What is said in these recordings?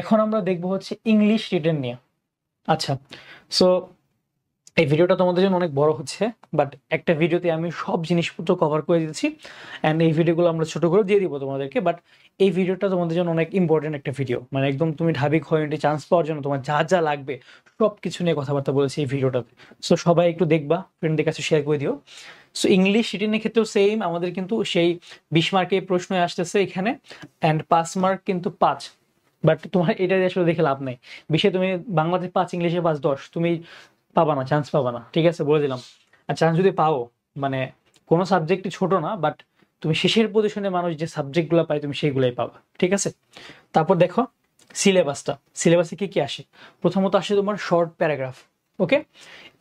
এখন আমরা দেখবো হচ্ছে ইংলিশ রিটেন নিয়ে। আচ্ছা, সো এই ভিডিওটা তোমাদের জন্য অনেক বড় হচ্ছে, বাট একটা ভিডিওতে আমি সব জিনিসপত্র কভার করে দিচ্ছি অ্যান্ড এই ভিডিওগুলো আমরা ছোট করে দিয়ে দিব তোমাদেরকে। বাট এই ভিডিওটা তোমাদের জন্য অনেক ইম্পর্টেন্ট একটা ভিডিও, মানে একদম তুমি ঢাবি খয়েন্টে চান্স পাওয়ার জন্য তোমার যা যা লাগবে সব কিছু নিয়ে কথাবার্তা বলেছি এই ভিডিওটাতে। সো সবাই একটু দেখবা, ফ্রেন্ডদের কাছে শেয়ার করে দিও। সো ইংলিশ রিটেনের ক্ষেত্রেও সেম, আমাদের কিন্তু সেই 20 মার্কের প্রশ্ন আসতেছে এখানে অ্যান্ড 5 মার্ক কিন্তু 5। বাট তোমার এটা আসলে দেখে লাভ নেই। বিষয়ে তুমি বাংলাতে 5, ইংলিশে 5, 10 তুমি পাবা না, চান্স পাবা না, ঠিক আছে, বলে দিলাম। আর চান্স যদি পাও, মানে কোনো সাবজেক্টই ছোট না, বাট তুমি শেষের পজিশনে মানুষ যে সাবজেক্টগুলো পায় তুমি সেইগুলোই পাবা, ঠিক আছে। তারপর দেখো সিলেবাসে কি কি আসে। প্রথমত আসে তোমার শর্ট প্যারাগ্রাফ। ওকে,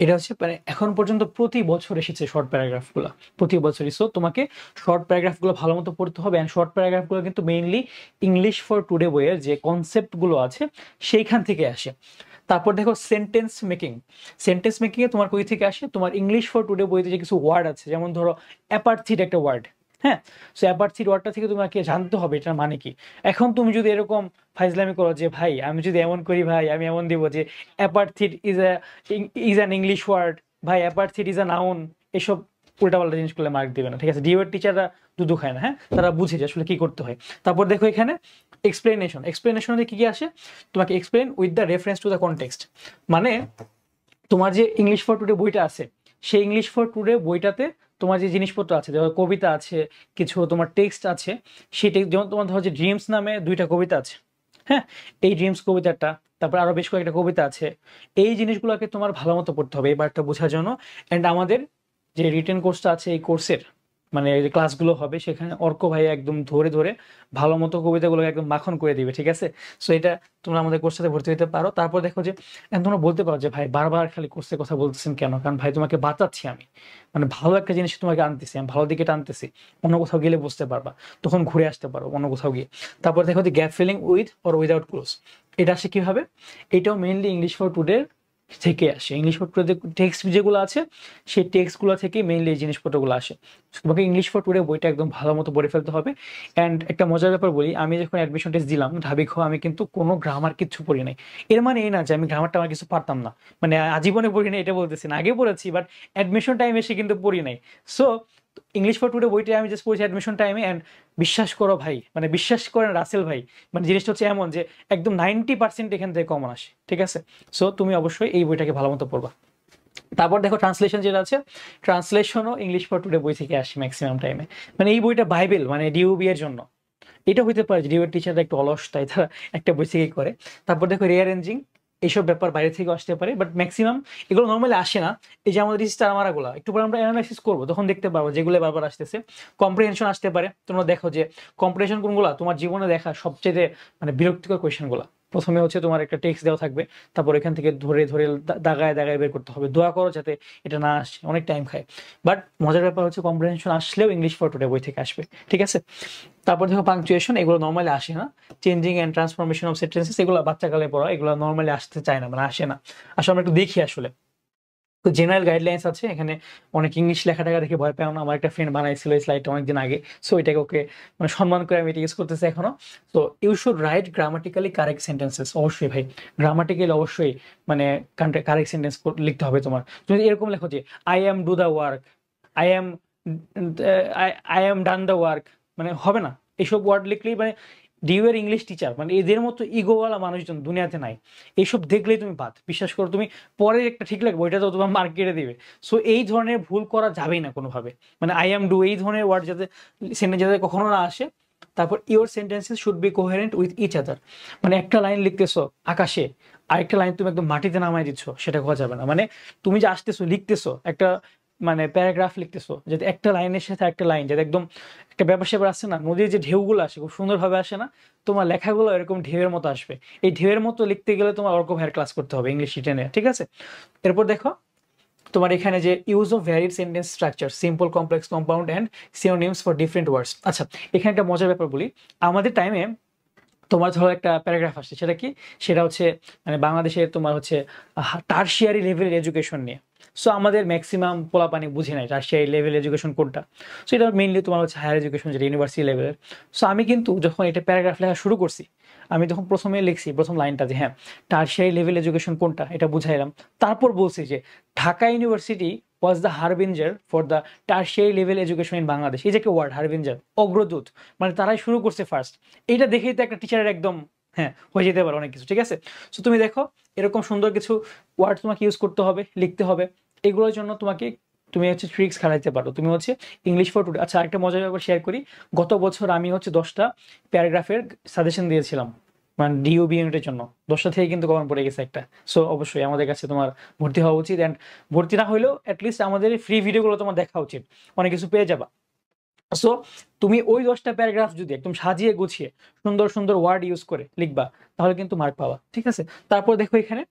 এটা হচ্ছে মানে এখন পর্যন্ত প্রতি বছর এসেছে শর্ট প্যারাগ্রাফগুলো, প্রতি বছরই। সো তোমাকে শর্ট প্যারাগ্রাফগুলো ভালো মতো পড়তে হবে অ্যান্ড শর্ট প্যারাগ্রাফগুলো কিন্তু মেইনলি ইংলিশ ফর টুডে বইয়ের যে কনসেপ্টগুলো আছে সেইখান থেকে আসে। তারপর দেখো সেন্টেন্স মেকিং এ তোমার কই থেকে আসে, তোমার ইংলিশ ফর টুডে বইতে যে কিছু ওয়ার্ড আছে, যেমন ধরো অ্যাপার্থিড একটা ওয়ার্ড। হ্যাঁ, সো অ্যাপার্থিড ওয়ার্ডটা থেকে তোমাকে জানতে হবে এটার মানে কি। এখন তুমি যদি এরকম ফাইজলামি করো যে ভাই আমি যদি এমন করি, ভাই আমি এমন দিব যে অ্যাপার্থিড ইজ অ্যান ইংলিশ ওয়ার্ড, ভাই অ্যাপার্থিড ইজ আ নাউন, এসব উল্টাপাল্টা জিনিস করলে মার্ক দিবে না, ঠিক আছে। ডিওর টিচাররা দুধু খায় না, হ্যাঁ, তারা বুঝে যে আসলে কি করতে হয়। তারপর দেখো এখানে এক্সপ্লেনেশনে কি কি আসে, তোমাকে explain with the reference to the context. মানে তোমার যে ইংলিশ ফর টুডে বইটা আছে, সেই ইংলিশ ফর টুডে বইটাতে তোমার যে জিনিসপত্র আছে, যেমন কবিতা আছে, কিছু তোমার টেক্সট আছে, সেই টেক্সট, যেমন তোমার ধরো যে ড্রিমস নামে 2টা কবিতা আছে, হ্যাঁ, এই ড্রিমস কবিতাটা, তারপর আরো বেশ কয়েকটা কবিতা আছে। এই জিনিসগুলোকে তোমার ভালো মতো পড়তে হবে এবারটা বোঝার জন্য। অ্যান্ড আমাদের যে রিটেন কোর্সটা আছে, এই কোর্সের মানে যে ক্লাসগুলো হবে সেখানে অর্ক ভাই একদম ধরে ধরে ভালো মতো কবিতাগুলোকে একদম মাখন করে দিবে, ঠিক আছে। সো এটা তোমরা আমাদের কোর্সটাতে ভর্তি হতে পারো। তারপর দেখো যে তোমরা বলতে পারো যে ভাই বারবার খালি কোর্সের কথা বলতেছেন কেন, কারণ ভাই তোমাকে বাঁচাচ্ছি আমি, মানে ভালো একটা জিনিস তোমাকে আনতেছি, আমি ভালো দিকে টানতেছি, অন্য কোথাও গেলে বুঝতে পারবা, তখন ঘুরে আসতে পারো অন্য কোথাও গিয়ে। তারপর দেখো যে gap filling with or without close, এটা আসে কিভাবে, এটাও মেইনলি ইংলিশ ফর টুডে থেকে আসে। ইংলিশ ফর টুডে টেক্সট যেগুলো আছে সেই টেক্সটগুলো থেকে মেইনলি এই জিনিসপত্রগুলো আসে। তোমাকে ইংলিশ ফর টুডে বইটা একদম ভালো মতো পড়ে ফেলতে হবে। অ্যান্ড একটা মজার ব্যাপার বলি, আমি যখন অ্যাডমিশন টেস্ট দিলাম ঢাবি খ, আমি কিন্তু কোনো গ্রামার কিচ্ছু পড়ি নাই। এর মানে এই না যে আমি গ্রামারটা আমার কিছু পারতাম না, মানে আজীবনে পড়ি নাই এটা বলতেছি না, আগে পড়েছি, বাট অ্যাডমিশন টাইম এসে কিন্তু পড়ি নাই। সো ইংলিশ ফর টুডে বইটা আমি জাস্ট পড়েছি অ্যাডমিশন টাইমে। অ্যান্ড বিশ্বাস করো ভাই, মানে বিশ্বাস করেন রাসেল ভাই, মানে জিনিসটা হচ্ছে এমন যে একদম 90% এখান থেকে কমন আসে, ঠিক আছে। সো তুমি অবশ্যই এই বইটাকে ভালো মতো পড়বা। তারপর দেখো ট্রান্সলেশন যেটা আছে, ট্রান্সলেশনও ইংলিশ ফর টুডে বই থেকে আসে ম্যাক্সিমাম টাইমে। মানে এই বইটা বাইবেল, মানে ডিউবি এর জন্য। এটা হইতে পারে যে ডিউএর টিচাররা একটু অলস, তাই তারা একটা বই থেকেই করে। তারপর দেখো রিঅ্যারেঞ্জিং, এইসব ব্যাপার বাইরে থেকে আসতে পারে, বাট ম্যাক্সিমাম এগুলো নর্মালি আসে না। এই যে আমাদের স্টার মারাগুলো একটু পরে আমরা অ্যানালাইসিস করবো, তখন দেখতে পারবো যেগুলো বারবার আসতেছে। কম্প্রিহেনশন আসতে পারে, তোমরা দেখো যে কম্প্রিহেনশন কোনগুলো তোমার জীবনে দেখা সবচেয়ে মানে বিরক্তিকর কোয়েশ্চেনগুলো। প্রথমে হচ্ছে তোমার একটা টেক্সট দেওয়া থাকবে, তারপর এখান থেকে ধরে ধরে দাগায় দাগায় বের করতে হবে, দোয়া করো যাতে এটা না আসে, অনেক টাইম খায়। বাট মজার ব্যাপার হচ্ছে কম্প্রিহেনশন আসলেও ইংলিশ ফর টুডে বই থেকে আসবে, ঠিক আছে। তারপর দেখো পাংচুয়েশন, এগুলো নর্মালি আসে না। Changing and transformation of sentences, এগুলো বাচ্চাকালে পড়া, এগুলো নর্মালি আসতে চায় না, মানে আসে না। আসলে আমরা একটু দেখি আসলে। তো জেনারেল গাইডলাইন্স আছে এখানে, অনেক ইংলিশ লেখা টাকা দেখে ভয় পাও না, আমার একটা ফ্রেন্ড বানাইছিল এই স্লাইডটা অনেকদিন আগে, সো এটাকে ওকে মানে সম্মান করে আমি এটা ইউজ করতেছি এখনো। তো you should write grammatically correct sentences, অবশ্যই ভাই গ্রামাটিক্যালি অবশ্যই মানে কারেক্ট সেন্টেন্স লিখতে হবে তোমার। তুমি এরকম লেখো যে I am do the work, I am I am done the work, মানে হবে না। এইসব ওয়ার্ড লিখলেই মানে ডিউয়ের ইংলিশ টিচার মানে এদের মতো ইগোওয়ালা মানুষজন দুনিয়াতে নাই। এইসব দেখলেই তুমি বাদ, বিশ্বাস করো। তুমি পরে একটা ঠিক লাগবে, ওইটা তো তোমার মার্ক কেটে দিবে। সো এই ধরনের ভুল করা যাবেই না কোনোভাবে, মানে আই এম ডু এই ধরনের ওয়ার্ড যাতে সেন্টেন্স যাতে কখনো না আসে। তারপর your sentences should be coherent with each other, মানে একটা লাইন লিখতেছো আকাশে, আরেকটা লাইন তুমি একদম মাটিতে নামাই দিচ্ছ, সেটা হওয়া যাবে না। মানে তুমি যে আসতেছো লিখতেছো একটা মানে প্যারাগ্রাফ লিখতেছো, যাতে একটা লাইনের সাথে একটা লাইন যাতে একদম একটা ব্যাপার স্যাপার আসছে না, নদীর যে ঢেউগুলো আসে খুব সুন্দরভাবে আসে না, তোমার লেখাগুলো এরকম ঢেউয়ের মতো আসবে। এই ঢেউয়ের মতো লিখতে গেলে তোমার ওরকম হায়ার ক্লাস করতে হবে ইংলিশ রিটেনে, ঠিক আছে। এরপর দেখো তোমার এখানে যে use of varied sentence structure, simple, complex, compound and synonyms for different words. আচ্ছা, এখানে একটা মজার ব্যাপার বলি, আমাদের টাইমে তোমার ধরো একটা প্যারাগ্রাফ আসছে, সেটা কি, সেটা হচ্ছে মানে বাংলাদেশে তোমার হচ্ছে টার্সিয়ারি লেভেলের এডুকেশন নিয়ে। সো আমাদের ম্যাক্সিমাম পোলাপানি বুঝে নাই টার্সিয়ারি লেভেল এডুকেশন কোনটা। সো এটা মেইনলি তোমার হচ্ছে হায়ার এডুকেশন, যেটা ইউনিভার্সিটি লেভেলের। সো আমি কিন্তু যখন এটা প্যারাগ্রাফ লেখা শুরু করছি, আমি যখন প্রথমে লিখছি প্রথম লাইনটা যে হ্যাঁ টারশিয়ারি লেভেল এডুকেশন কোনটা এটা বুঝাইলাম, তারপর বলছি যে Dhaka university was the harbinger for the tertiary level education in Bangladesh. এই যে একটা ওয়ার্ড হারবিঞ্জার, অগ্রদূত, মানে তারাই শুরু করছে ফার্স্ট। এটা দেখেই তো একটা টিচারের একদম হ্যাঁ হয়ে যেতে পারে অনেক কিছু, ঠিক আছে। সো তুমি দেখো এরকম সুন্দর কিছু ওয়ার্ড তোমাকে ইউজ করতে হবে, লিখতে হবে। এগুলোর জন্য তোমাকে তুমি হচ্ছে ট্রিক্স খাটাইতে পারো। তুমি হচ্ছে ইংলিশ ফর টুডে। আচ্ছা একটা মজার ব্যাপার শেয়ার করি, গত বছর আমি হচ্ছে 10টা প্যারাগ্রাফের সাজেশন দিয়েছিলাম, মানে ডিওবি ইউনিটের জন্য। 10টা থেকে কিন্তু কমন পড়ে গেছে একটা। সো অবশ্যই আমাদের কাছে তোমার ভর্তি হওয়া উচিত, অ্যান্ড ভর্তি না হলেও অ্যাটলিস্ট আমাদের ফ্রি ভিডিওগুলো তোমার দেখা উচিত, অনেক কিছু পেয়ে যাবা। সো তুমি ওই 10টা প্যারাগ্রাফ যদি একদম সাজিয়ে গুছিয়ে সুন্দর সুন্দর ওয়ার্ড ইউজ করে লিখবা, তাহলে কিন্তু মার্ক পাবা, ঠিক আছে। তারপর দেখো এখানে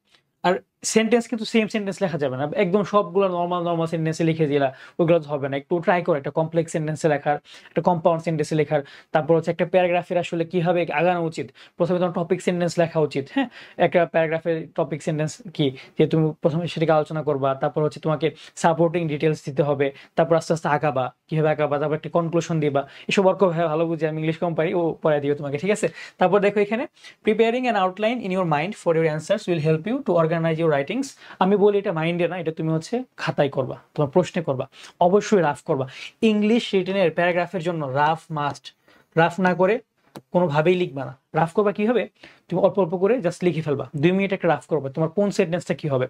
আর সেন্টেন্স কিন্তু সেম সেন্টেন্স লেখা যাবে না, একদম সবগুলো নর্মাল নর্মাল সেন্টেন্সে লিখে দিলা ওইগুলো তো হবে না। একটু ট্রাই করো একটা কমপ্লেক্স সেন্টেন্সে লেখার, একটা কম্পাউন্ড সেন্টেন্সে লেখার। তারপর হচ্ছে একটা প্যারাগ্রাফের আসলে কিভাবে আগানো উচিত, প্রথমে তোমার টপিক সেন্টেন্স লেখা উচিত। হ্যাঁ, একটা প্যারাগ্রাফের টপিক সেন্টেন্স কি, যে তুমি প্রথমে সেটাকে আলোচনা করবা, তারপর হচ্ছে তোমাকে সাপোর্টিং ডিটেলস দিতে হবে, তারপর আস্তে আস্তে আঁকাবা, কিভাবে আঁকাবা, তারপর একটা কনক্লুশন দিবা। এসব অর্ক ভালো বুঝি, আমি ইংলিশ কম পারি, ও পড়াই দিও তোমাকে, ঠিক আছে। তারপর দেখো এখানে preparing an outline in your mind for your answers will help you to organize your writings. আমি বলি এটা মাইন্ডে না, এটা তুমি হচ্ছে খাতায় করবা, তোমার প্রশ্নে করবা, অবশ্যই রাফ করবা। ইংলিশ রিটেনের প্যারাগ্রাফের জন্য রাফ মাস্ট। রাফ না করে কোনোভাবেই লিখবা না। রাফ করবা কি হবে, তুমি অল্প অল্প করে জাস্ট লিখে ফেলবা, 2 মিনিট একটা রাফ করবা, তোমার কোন সেন্টেন্সটা কি হবে।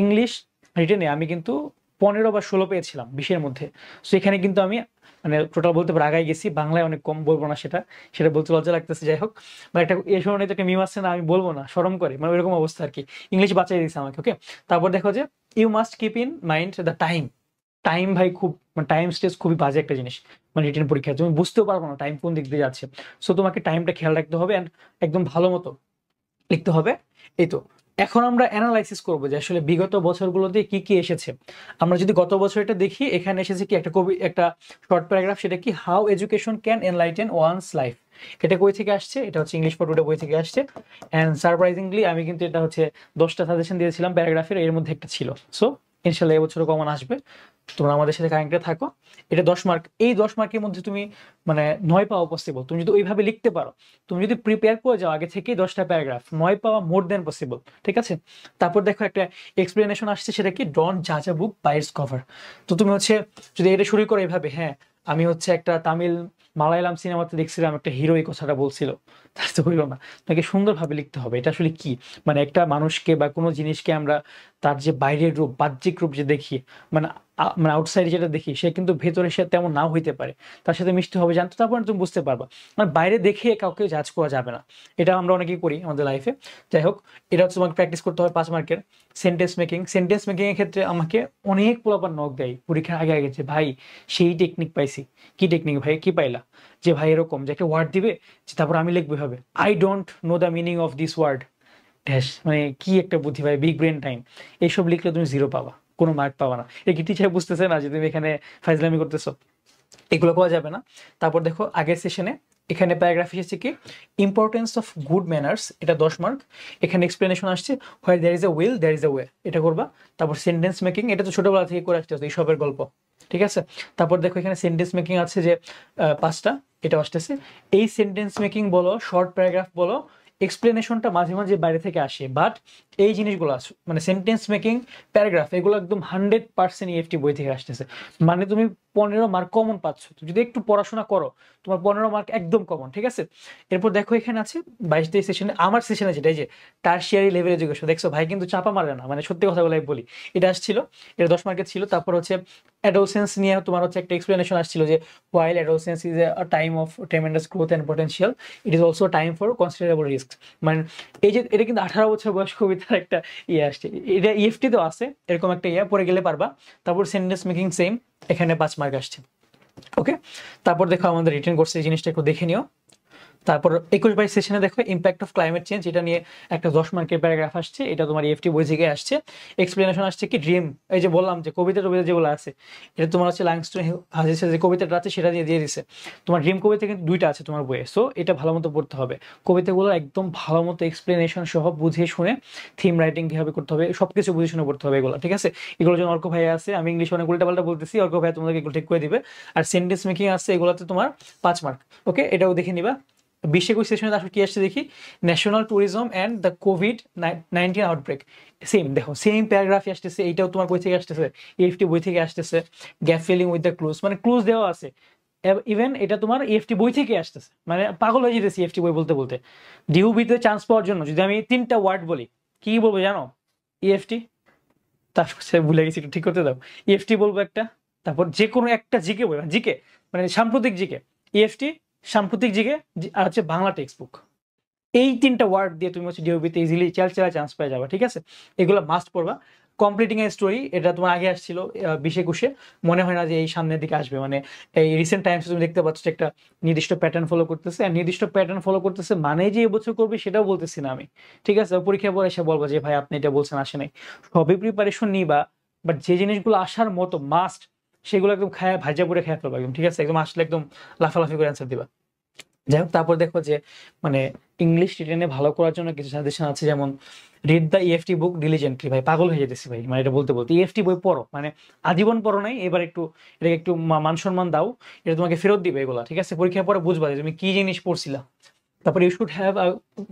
ইংলিশ রিটেনে আমি কিন্তু 15 বা 16 পেয়েছিলাম 20-এর মধ্যে। সো এখানে কিন্তু আমি মানে টোটাল বলতে পারে আগাই গেছি, বাংলায় অনেক কম, বলবো না সেটা, সেটা বলতে লজ্জা লাগতেছে। যাই হোক, মানে একটা এই সময় একটা মিম আসছে না, আমি বলবো না, শরম করে, মানে এরকম অবস্থা আর কি। ইংলিশ বাঁচাই দিয়েছে আমাকে, ওকে। তারপর দেখো যে you must keep in mind the time. Time ভাই খুব, মানে টাইম স্ট্রেস খুবই বাজে একটা জিনিস, মানে রিটেন পরীক্ষায় তুমি বুঝতেও পারবো না টাইম কোন দিক দিয়ে যাচ্ছে। সো তোমাকে টাইমটা খেয়াল রাখতে হবে, অ্যান্ড একদম ভালো মতো লিখতে হবে। এই তো এখন আমরা অ্যানালাইসিস করবো যে আসলে বিগত বছরগুলোতে কি কি এসেছে। আমরা যদি গত বছরটা দেখি, এখানে এসেছে কি একটা শর্ট প্যারাগ্রাফ, সেটা কি how education can enlighten one's life. এটা কই থেকে আসছে, এটা হচ্ছে ইংলিশ ফর টুডে বই থেকে আসছে। অ্যান্ড সারপ্রাইজিংলি আমি কিন্তু এটা হচ্ছে 10টা সাজেশন দিয়েছিলাম প্যারাগ্রাফের, এর মধ্যে একটা ছিল। সো ইনশাল্লাহ এবছরও কমন আসবে, তোমরা আমাদের সাথে কানেক্টেড থাকো। এটা 10 মার্ক, এই 10 মার্কের মধ্যে তুমি মানে 9 পাওয়া পসিবল, তুমি যদি ওইভাবে লিখতে পারো। তুমি যদি প্রিপেয়ার করে যাও আগে থেকেই 10টা প্যারাগ্রাফ, 9 পাওয়া মোর দেন পসিবল, ঠিক আছে। তারপর দেখো একটা এক্সপ্লেনেশন আসছে, সেটা কি ডোন্ট জাজ আ বুক বাই ইটস কভার। তো তুমি হচ্ছে যদি এটা শুরু করো এভাবে, হ্যাঁ আমি হচ্ছে একটা তামিল মালায়ালাম সিনেমাতে দেখছিলাম একটা হিরো এই কথাটা বলছিল, তার তো হইলো না। তাকে সুন্দরভাবে লিখতে হবে এটা আসলে কি, মানে একটা মানুষকে বা কোনো জিনিসকে আমরা তার যে বাইরের রূপ, বাহ্যিক রূপ যে দেখি, মানে মানে আউটসাইড যেটা দেখি, সে কিন্তু ভেতরে সে তেমন নাও হইতে পারে। তার সাথে মিশতে হবে, জানতো, তারপর তুমি বুঝতে পারবা। মানে বাইরে দেখে কাউকে জাজ করা যাবে না, এটা আমরা অনেকেই করি আমাদের লাইফে। যাই হোক, এটা হচ্ছে তোমাকে প্র্যাকটিস করতে হবে 5 মার্কের। সেন্টেন্স মেকিং, সেন্টেন্স মেকিং এর ক্ষেত্রে আমাকে অনেক পোলাপান নক দেয় পরীক্ষার আগে আগে, যে ভাই সেই টেকনিক পাইছি। কি টেকনিক ভাই, কি পাইলা? যে ভাই এরকম যে একটা ওয়ার্ড দিবে, যে তারপর আমি লিখবো হবে I don't know the meaning of this word dash, মানে কি একটা বুদ্ধি ভাই, বিগ ব্রেন টাইম। এইসব লিখলে তুমি 0 পাবা, কোনো মার্ক পাবা না। এটা কি টিচার বুঝতেছে না যে তুমি এখানে ফাইজলামি করতেছো? এগুলো পাওয়া যাবে না। তারপর দেখো আগের সেশনে এখানে প্যারাগ্রাফ এসেছে কি ইম্পর্টেন্স অফ গুড ম্যানার্স, এটা 10 মার্ক। এখানে এক্সপ্লেনেশন আসছে where there is a will there is a way, এটা করবা। তারপর সেন্টেন্স মেকিং, এটা তো ছোটবেলা থেকে করে আসতে এইসবের গল্প, ঠিক আছে। তারপর দেখো এখানে সেন্টেন্স মেকিং আছে যে 5টা, এটা আসতেছে। এই সেন্টেন্স মেকিং বলো, শর্ট প্যারাগ্রাফ বলো, এক্সপ্লেনেশনটা মাঝে মাঝে বাইরে থেকে আসে, বাট এই জিনিসগুলো মানে সেন্টেন্স মেকিং, প্যারাগ্রাফ, এগুলো একদম 100% ইএফটি বই থেকে আসতেছে। মানে তুমি 15 মার্ক কমন পাচ্ছ, তুমি যদি একটু পড়াশোনা করো, তোমার 15 মার্ক একদম কমন, ঠিক আছে। এরপর দেখো এখানে আছে 22 সেশনে, আমার সেশনে যেটা, এই যে টারশিয়ারি লেভেল এডুকেশন, দেখছো ভাই কিন্তু চাপা মারে না, মানে সত্যি কথা বলে বলি, এটা আসছিল, এটা 10 মার্কের ছিল। তারপর হচ্ছে অ্যাডোলসেন্স নিয়ে তোমার হচ্ছে একটা এক্সপ্লেনেশন আসছিল যে while adolescence is a time of tremendous growth and potential, it is also a time for considerable risks. মানে এই যে এটা কিন্তু 18 বছর বয়স কবিতার একটা ইয়ে আসছে, এটা ইএফটি তো আছে, এরকম একটা ইয়ে পড়ে গেলে পারবা। তারপর সেন্টেন্স মেকিং সেম, এখানে 5 মার্ক আসছে, ওকে। তারপর দেখো আমাদের রিটেন কোর্সে এই জিনিসটা একটু দেখে নিও। তারপর 21 সেশনে দেখো ইম্প্যাক্ট অফ ক্লাইমেট চেঞ্জ, এটা নিয়ে একটা 10 মার্কের প্যারাগ্রাফ আসছে, এটা তোমার ইএফটি বই থেকে আসছে। এক্সপ্লেনেশন আসছে কি ড্রিম, এই যে বললাম যে কবিতা টবিতা যেগুলো আছে, এটা তোমার হচ্ছে লাংস্টন হাজিসের যে কবিতাটা আছে সেটা দিয়ে দিছে। তোমার ড্রিম কবিতা কিন্তু 2টা আছে তোমার বইয়ে, সো এটা ভালো মতো পড়তে হবে। কবিতাগুলো একদম ভালো মতো এক্সপ্লেনেশন সহ বুঝে শুনে, থিম রাইটিং কিভাবে করতে হবে সবকিছু বুঝে শুনে পড়তে হবে এগুলো, ঠিক আছে। এগুলোর জন্য অর্ক ভাইয়া আছে, আমি ইংলিশ অনেক উল্টাপাল্টা বলতেছি, অর্ক ভাইয়া তোমাদেরকে এগুলো ঠিক করে দিবে। আর সেন্টেন্স মেকিং আছে, এগুলোতে তোমার 5 মার্ক, ওকে, এটাও দেখে নিবা। 20-21 সেশনে আসলে কি আসছে দেখি, national tourism and the COVID-19 outbreak. Same দেখো, সেম প্যারাগ্রাফই আসতেছে, এইটাও তোমার বই থেকে আসতেছে, এএফটি বই থেকে আসতেছে। Gap filling with the clues, মানে ক্লুজ দেওয়া আছে। ইভেন এটা তোমার এএফটি বই থেকে আসতেছে, মানে পাগল হয়ে যেতেছি এএফটি বই বলতে বলতে। ডিউবিতে চান্স পাওয়ার জন্য যদি আমি 3টা ওয়ার্ড বলি, কি বলবো জানো? ইএফটি, তারপর সে ভুলে গেছি, একটু ঠিক করতে দাও। ইএফটি বলবো একটা, তারপর যে কোনো একটা জিকে বই, জিকে মানে সাম্প্রতিক জিকে, ইএফটি, সাম্প্রতিক জিকে, আর হচ্ছে বাংলা টেক্সট বুক। এই 3টা ওয়ার্ড দিয়ে তুমি হচ্ছে ডিওবিতে ইজিলি চালা চান্স পেয়ে যাবে, ঠিক আছে? এগুলো মাস্ট পড়বা। কমপ্লিটিং এ স্টোরি, এটা তোমার আগে আসছিল 20-21-এ, মনে হয় না যে এই সামনের দিকে আসবে। মানে এই রিসেন্ট টাইমস তুমি দেখতে পাচ্ছ যে একটা নির্দিষ্ট প্যাটার্ন ফলো করতেছে, আর নির্দিষ্ট প্যাটার্ন ফলো করতেছে মানে যে এবছর করবে সেটাও বলতেছি না আমি, ঠিক আছে? পরীক্ষার পর এসে বলবো যে ভাই আপনি এটা বলছেন আসে নাই। সবই প্রিপারেশন নিবা, বাট যে জিনিসগুলো আসার মতো মাস্ট, সেগুলো একদম খায়া ভাজা পরে খেয়ে ফেলবা একদম, ঠিক আছে? একদম আসলে একদম লাফালাফি করে অ্যান্সার দিবা। যাই হোক, তারপর দেখো যে মানে ইংলিশ রিটেনে ভালো করার জন্য কিছু সাজেশন আছে, যেমন read the EFT book diligently. ভাই পাগল হয়ে যেতেছি ভাই, মানে এটা বলতে বলতে। ইএফটি বই পড়ো, মানে আজীবন পড়ো নাই, এবার একটু এটাকে একটু মান সম্মান দাও। এটা তোমাকে ফেরত দিবে এগুলা, ঠিক আছে? পরীক্ষার পরে বুঝবা যে তুমি কি জিনিস পড়ছিলা। তারপর you should have a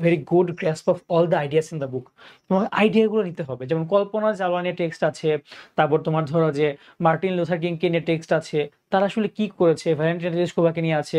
very good grasp of all the ideas in the book. তোমাকে আইডিয়াগুলো নিতে হবে, যেমন কল্পনা চাওলানের টেক্সট আছে, তারপর তোমার ধরো যে মার্টিন লুথার কিংকে নিয়ে টেক্সট আছে, তারা আসলে কি করেছে, ভ্যালেন্টিনা টেরেস্কোভাকে নিয়ে আছে,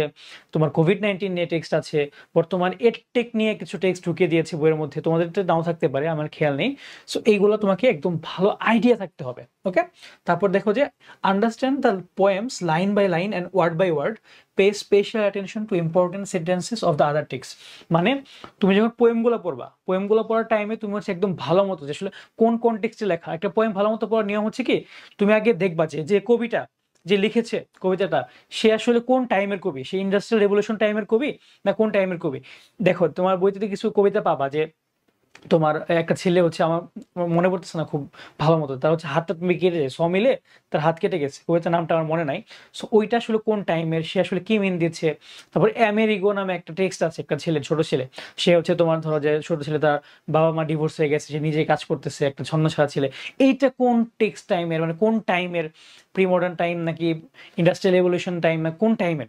তোমার কোভিড-19 নিয়ে টেক্সট আছে, বর্তমান এডটেক নিয়ে কিছু টেক্সট ঢুকিয়ে দিয়েছে বইয়ের মধ্যে, তোমাদের তো নাও থাকতে পারে, আমার খেয়াল নেই। সো এইগুলো তোমাকে একদম ভালো আইডিয়া থাকতে হবে, ওকে? তারপর দেখো যে understand the poems line by line and word by word, pay special attention to important sentences of the other text. মানে তুমি যখন পোয়েমগুলো পড়বা, পোয়েমগুলো পড়ার টাইমে তুমি হচ্ছে একদম ভালো মতো যে আসলে কোন কনটেক্সটে লেখা। একটা পোয়েম ভালো মতো পড়ার নিয়ম হচ্ছে কি, তুমি আগে দেখবা যে যে কবিটা যে লিখেছে কবিতাটা, সে আসলে কোন টাইমের কবি, সে ইন্ডাস্ট্রিয়াল রেভলিউশন টাইমের কবি না কোন টাইমের কবি। দেখো তোমার বইতে কিছু কবিতা পাবা যে তোমার একটা ছেলে হচ্ছে, আমার মনে পড়তেছে না খুব ভালো মতো, তার হচ্ছে হাতটা তুমি কেটে যায়, মিলে তার হাত কেটে গেছে, কবিতার নামটা আমার মনে নাই। সো ওইটা আসলে কোন টাইমের, সে আসলে কি মিন দিচ্ছে। তারপর আমেরিগো নামে একটা টেক্সট আছে, একটা ছেলে, ছোট ছেলে, সে হচ্ছে তোমার ধরো যে ছোট ছেলে, তার বাবা মা ডিভোর্স হয়ে গেছে, সে নিজেই কাজ করতেছে, একটা ছন্নছাড়া ছেলে। এইটা কোন টেক্সট টাইমের, মানে কোন টাইমের, প্রি মডার্ন টাইম নাকি ইন্ডাস্ট্রিয়াল রেভলিউশন টাইম না কোন টাইমের,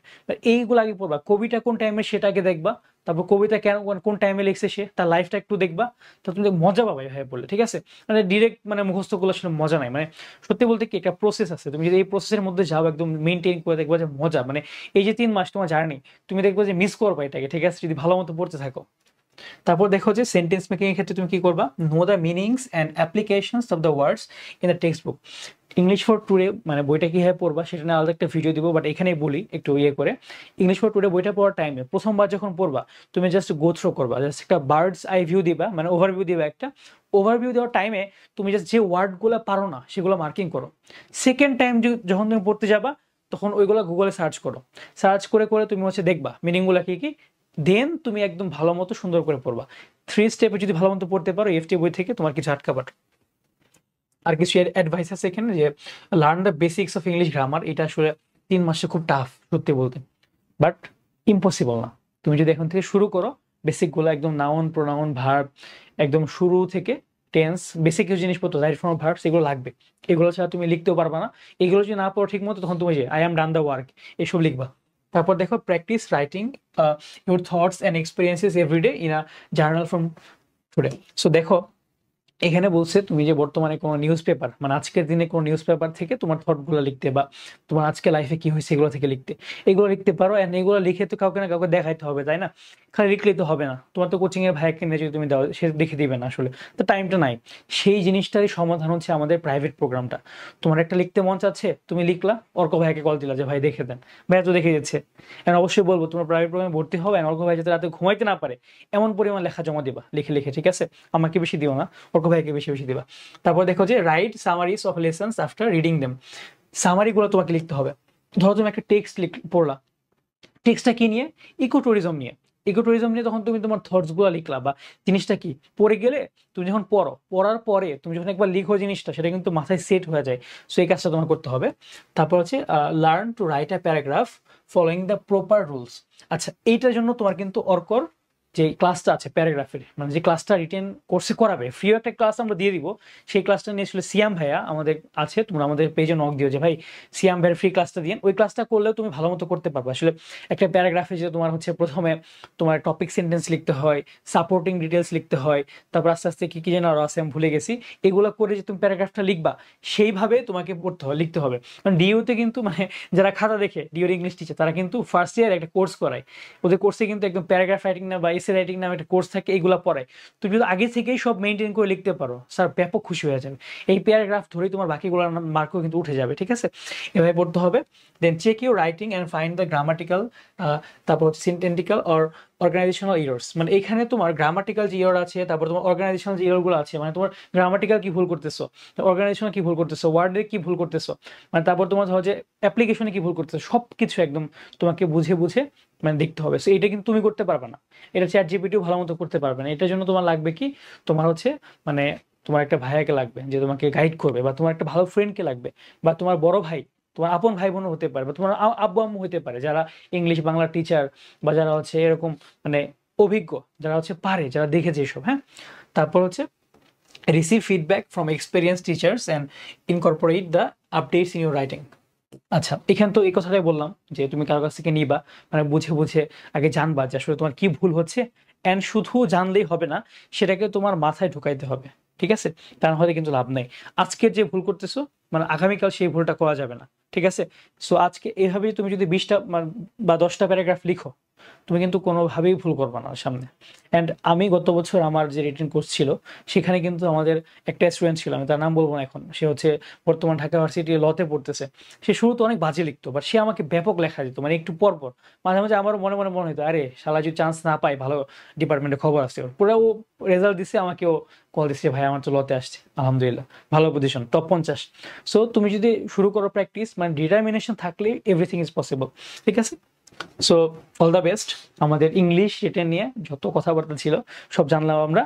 এইগুলো আগে পড়বা। কবিটা কোন টাইমের সেটা আগে দেখবা, তারপর কবিতা কেন কোন টাইমে লিখছে সে, তার লাইফটা একটু দেখবা, তো তুমি মজা পাবে ভাই বললে, ঠিক আছে? মানে ডিরেক্ট মানে মুখস্থ করলে আসলে মজা নাই। মানে সত্যি বলতে কি, একটা প্রসেস আছে, তুমি যদি এই প্রসেসের মধ্যে যাও একদম মেনটেন করে, দেখবা যে মজা, মানে এই যে 3 মাস তোমার জার্নি, তুমি দেখবা যে মিস করবা এটাকে, ঠিক আছে? যদি ভালো মতো পড়তে থাকো। তারপর দেখো যে সেন্টেন্স মেকিং এর ক্ষেত্রে তুমি কি করবা, know the meanings and applications of the words in the text book. English for today মানে বইটা কিভাবে পড়বা সেটা নিয়ে আলাদা একটা ভিডিও দিব, বাট এখানেই বলি একটু ইয়ে করে। ইংলিশ ফর টুডে বইটা পড়ার টাইমে প্রথমবার যখন পড়বা, তুমি জাস্ট গো থ্রো করবা, জাস্ট একটা বার্ডস আই ভিউ দিবা, মানে ওভারভিউ দিবা। একটা ওভারভিউ দেওয়ার টাইমে তুমি জাস্ট যে ওয়ার্ডগুলো পারো না সেগুলো মার্কিং করো। সেকেন্ড টাইম যখন তুমি পড়তে যাবা, তখন ওইগুলো গুগলে সার্চ করো, সার্চ করে করে তুমি হচ্ছে দেখবা মিনিংগুলো কি কি, দেন তুমি একদম ভালো মতো সুন্দর করে পড়বা। 3 স্টেপে যদি ভালো মতো পড়তে পারো এফটি বই থেকে, তোমার কিছু আটকাবার। আর কিছু অ্যাডভাইস আছে এখানে, যে learn the basics of English grammar. এটা আসলে 3 মাসে খুব টাফ সত্যি বলতে, বাট ইম্পসিবল না। তুমি যদি এখন থেকে শুরু করো, বেসিকগুলো একদম নাউন, প্রোনাউন, ভার্ব, একদম শুরু থেকে টেন্স, বেসিক কিছু জিনিসপত্র, রাইট ফর্ম ভার্বস, এগুলো লাগবে। এগুলো ছাড়া তুমি লিখতেও পারবা না। এগুলো যদি না পড়ো ঠিক মতো, তখন তুমি যে I am done the work এসব লিখবা। তারপর দেখো practice writing your thoughts and experiences everyday in a journal from today. So দেখো এখানে বলছে তুমি যে বর্তমানে কোনো নিউজ পেপার, মানে আজকের দিনে কোনো নিউজ পেপার থেকে তোমার থটগুলো লিখতে, বা তোমার আজকে লাইফে কি হয়েছে এগুলো থেকে লিখতে, এগুলো লিখতে পারো। এন্ড এগুলো লিখে তো কাউকে না কাউকে দেখাইতে হবে, তাই না? খালি লিখলেই তো হবে না, তোমার তো কোচিং এর ভাইকে নিয়ে যদি তুমি দাও, সে দেখে দিবে না, আসলে তো টাইমটা নাই। সেই জিনিসটারই সমাধান হচ্ছে আমাদের প্রাইভেট প্রোগ্রামটা। তোমার একটা লিখতে মন চাচ্ছে, তুমি লিখলা, অর্ক ভাইকে কল দিলা যে ভাই দেখে দেন, ভাইয়া তো দেখে দিচ্ছে। এন্ড অবশ্যই বলবো তোমার প্রাইভেট প্রোগ্রামে ভর্তি হবে, অর্ক ভাই যাতে রাতে ঘুমাইতে না পারে এমন পরিমাণ লেখা জমা দিবা, লিখে লিখে, ঠিক আছে? আমাকে বেশি দিও না, অর্ক ভাইকে বেশি বেশি দিবা। তারপর দেখো যে write summaries of lessons after reading them. সামারিগুলো তোমাকে লিখতে হবে। ধরো তুমি একটা টেক্সট পড়লা, টেক্সটটা কি নিয়ে, ইকো ট্যুরিজম নিয়ে। ইকো ট্যুরিজম নিয়ে তখন তুমি তোমার থটস গুলো লিখলা, বা জিনিসটা কি পড়ে গেলে, তুমি যখন পড়ার পরে তুমি যখন একবার লিখো জিনিসটা, সেটা কিন্তু মাথায় সেট হয়ে যায়। সো এই কাজটা তোমার করতে হবে। তারপর হচ্ছে learn to write a paragraph following the proper rules. আচ্ছা, এইটার জন্য তোমার কিন্তু অর্কর যে ক্লাসটা আছে প্যারাগ্রাফের, মানে যে ক্লাসটা রিটেন কোর্সে করাবে, ফ্রি একটা ক্লাস আমরা দিয়ে দিব। সেই ক্লাসটা নিয়ে আসলে সিয়াম ভাইয়া আমাদের আছে, তোমরা আমাদের পেজে নক দিও যে ভাই সিয়াম ভাইয়ের ফ্রি ক্লাসটা দিন। ওই ক্লাসটা করলেও তুমি ভালো মতো করতে পারবে। আসলে একটা প্যারাগ্রাফে যে তোমার হচ্ছে প্রথমে তোমার টপিক সেন্টেন্স লিখতে হয়, সাপোর্টিং ডিটেলস লিখতে হয়, তারপর আস্তে আস্তে কি কি যেন আরো আছে আমি ভুলে গেছি, এগুলো করে যে তুমি প্যারাগ্রাফটা লিখবা সেইভাবে তোমাকে পড়তে হবে, লিখতে হবে। কারণ ডিইউতে কিন্তু মানে যারা খাতা দেখে ডিওর ইংলিশ টিচার, তারা কিন্তু ফার্স্ট ইয়ার একটা কোর্স করায়, ওদের কোর্সে কিন্তু একদম প্যারাগ্রাফ রাইটিং না বা এসে রাইটিং নামে একটা কোর্স থাকে, এগুলো পড়ায়। তুমি যদি আগে থেকেই সব মেনটেন করে লিখতে পারো, স্যার ব্যাপক খুশি হয়ে যাবে। এই প্যারাগ্রাফ ধরেই তোমার বাকিগুলো মার্কও কিন্তু উঠে যাবে, ঠিক আছে? এভাবে পড়তে হবে। Then check your writing and find the grammatical, তারপর সিনটেন্টিক্যাল অর অর্গানাইজেশনাল ইরর্স। মানে এখানে তোমার গ্রামাটিক্যাল যে ইরর আছে, তারপর তোমার অর্গানাইজেশনাল যে ইররগুলো আছে, মানে তোমার গ্রামাটিক্যাল কি ভুল করতেছো, অর্গানাইজেশনাল কি ভুল করতেছো, ওয়ার্ডে কি ভুল করতেছো, মানে তারপর তোমার ধরো যে অ্যাপ্লিকেশনে কি ভুল করতেছো, সব কিছু একদম তোমাকে বুঝে বুঝে মানে দেখতে হবে। সো এটা কিন্তু তুমি করতে পারবে না, এটা চ্যাট জিপিটিও ভালো মতো করতে পারবে না। এটার জন্য তোমার লাগবে কি, তোমার হচ্ছে মানে তোমার একটা ভাইয়াকে লাগবে যে তোমাকে গাইড করবে, বা তোমার একটা ভালো ফ্রেন্ডকে লাগবে, বা তোমার বড় ভাই, তোমার আপন ভাই বোনও হতে পারে, বা তোমার আব্বু আম্মু হতে পারে, যারা ইংলিশ বাংলা টিচার, বা যারা হচ্ছে এরকম মানে অভিজ্ঞ, যারা হচ্ছে পারে, যারা দেখেছে এসব। হ্যাঁ, তারপর হচ্ছে receive feedback from experience teachers and incorporate the updates in your writing. আচ্ছা, এখানে তো এই কথাটাই বললাম যে তুমি কারো কাছ থেকে নিবা, মানে বুঝে বুঝে আগে জানবা যে আসলে তোমার কি ভুল হচ্ছে। অ্যান্ড শুধু জানলেই হবে না, সেটাকে তোমার মাথায় ঢুকাইতে হবে, ঠিক আছে? তা না হলে কিন্তু লাভ নেই। আজকের যে ভুল করতেছো, মানে আগামীকাল সেই ভুলটা করা যাবে না, ঠিক আছে? সো আজকে এভাবেই তুমি যদি 20টা বা 10টা প্যারাগ্রাফ লিখো, তুমি কিন্তু কোনোভাবেই ভুল করবে না সামনে। অ্যান্ড আমি গত বছর আমার যে রিটেন কোর্স ছিল, সেখানে কিন্তু আমাদের একটা স্টুডেন্ট ছিল, আমি তার নাম বলবো না এখন, সে হচ্ছে বর্তমান ঢাকা ইউনিভার্সিটি লতে পড়তেছে। সে শুরুতে অনেক বাজে লিখতো, বাট সে আমাকে ব্যাপক লেখা দিত, মানে একটু পর পর মাঝে মাঝে আমারও মনে মনে মনে হতো, আরে শালা যদি চান্স না পাই, ভালো ডিপার্টমেন্টে খবর আসছে ওর। পুরো ও রেজাল্ট দিচ্ছে, আমাকেও কল দিচ্ছে, ভাই আমার তো লতে আসছে, আলহামদুলিল্লাহ ভালো পজিশন, টপ 50। সো তুমি যদি শুরু করো প্র্যাকটিস, মানে ডিটারমিনেশন থাকলে এভরিথিং ইজ পসিবল, ঠিক আছে? So all the best. আমাদের ইংলিশ রিটেন নিয়ে যত কথাবার্তা ছিল সব জানলাম আমরা।